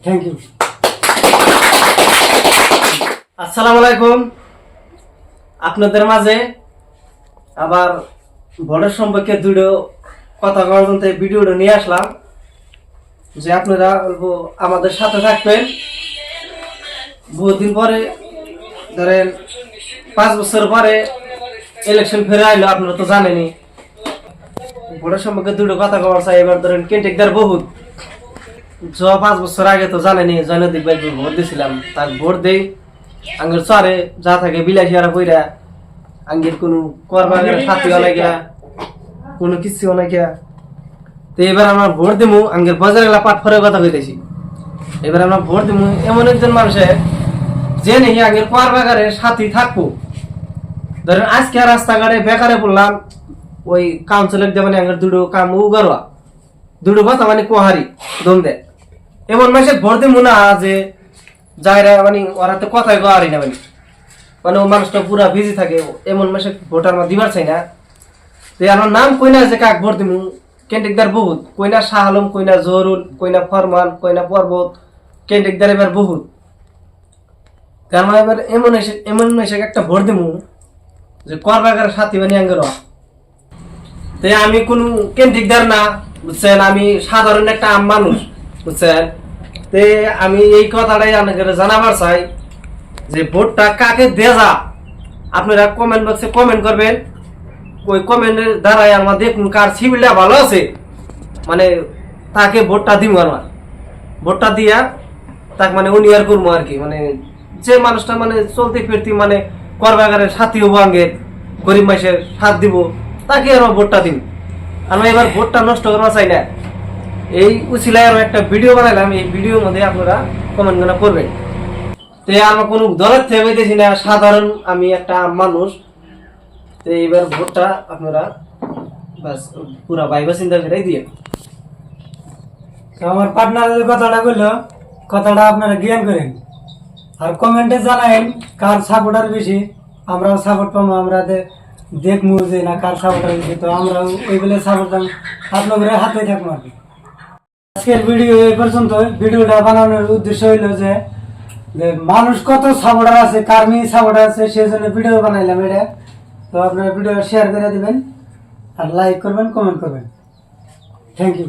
Thank you. আসসালামু আলাইকুম। আপনাদের মাঝে আবার ভোটের সম্পর্কে দুটো কথা করার জন্য এই ভিডিওটা নিয়ে আসলাম, যে আপনারা অল্প আমাদের সাথে থাকবেন। বহুদিন পরে, ধরেন 5 বছর পরে ইলেকশন ফিরে আইলো, আপনারা তো জানেনই। ভোটের সম্পর্কে দুটো কথা কবার চাই। এবার ধরেন কেন্টিকদার বহুত 5 বছর আগে তো জানেনি, জয়নদীপ ভাই ভোট দিয়েছিলাম। তার ভোট দেই আঙ্গের চরে যা থাকে বিলাসী আর কইরা, আঙ্গের কোনো করবার সাথী অনেকা কোনো কিছু অনেকা। তো এবার আমরা ভোট দিমু, আঙ্গের বাজার গেলা পাট ফরের কথা কইতেছি। এবার আমরা ভোট দিমু এমন একজন মানুষের যে নেই আঙ্গের করবাগারে সাথী থাকবো। ধরেন আজকে রাস্তাঘাটে বেকারে পড়লাম, ওই কাউন্সিলর দেবেন আঙ্গের দুটো কাম উগারোয়া, দুটো কথা মানে কোহারি দম দেয়। এমন মানুষের ভোট দিমু না যে যাইরা মানে ওরা তো কথাই কোহারি না, মানে ও মানুষটা পুরা বিজি থাকে। এমন মানুষের ভোট আমরা দিবার চাই না। তো আমার নাম কই না যে কাক ভোট দিমু, কেন্টিকদার বহুত, কইনা শাহ আলম, কইনা জহরুল, কইনা ফরমান, কইনা পর্বত, কেন্টিকদার এবার বহুত। কারণ এবার এমন এসে একটা ভোট দিমু যে করবাগার সাথী বানি আঙ্গের। তো আমি কোন কেন্টিকদার না, বুঝছেন, আমি সাধারণ একটা আম মানুষ, বুঝছেন। তে আমি এই কথাটাই আপনাদের জানাবার চাই যে ভোটটা কাকে দেয়া, আপনারা কমেন্ট বক্সে কমেন্ট করবেন। ওই কমেন্টের দ্বারাই আমরা দেখুন কার সিভিলটা ভালো আছে, মানে তাকে ভোটটা দিব। আমার ভোটটা দিয়া তাকে মানে উনি আর করবো আর কি, মানে যে মানুষটা মানে চলতে ফিরতি মানে করবাগারের সাথী হবো, আঙ্গের গরিব মানুষের সাথ দিব, তাকে আমরা ভোটটা দিব। আমরা এবার ভোটটা নষ্ট করা চাই না। এই উচিলায় আরো একটা ভিডিও বানাইলাম, এই ভিডিওর মধ্যে আপনারা কমেন্ট করবেন। তো আমরা কোনো দলের থেকে হইতেছি না, সাধারণ আমি একটা মানুষ। তো এইবার ভোটটা আপনারা বাস পুরা ভাইবা চিন্তা করে দিয়ে। তো আমার পার্টনারের কথাটা কইলো, কথাটা আপনারা জ্ঞান করেন আর কমেন্টে জানাইন কার সাপোর্টার বেশি, আমরাও সাপোর্ট পাবো। আমরা দেখবো যে না কার সাপোর্টার বেশি, তো আমরাও ওই বলে সাপোর্ট আপনাদের হাতে থাকবো আর কি। আজকের ভিডিও এই পর্যন্ত। ভিডিওটা বানানোর উদ্দেশ্য হইলো যে মানুষ কত সাপোর্টার আছে, কার মেয়ে সাপোর্টার আছে, সেই জন্য ভিডিও বানাইলাম এটা। তো আপনারা ভিডিও শেয়ার করে দিবেন আর লাইক করবেন, কমেন্ট করবেন। Thank you.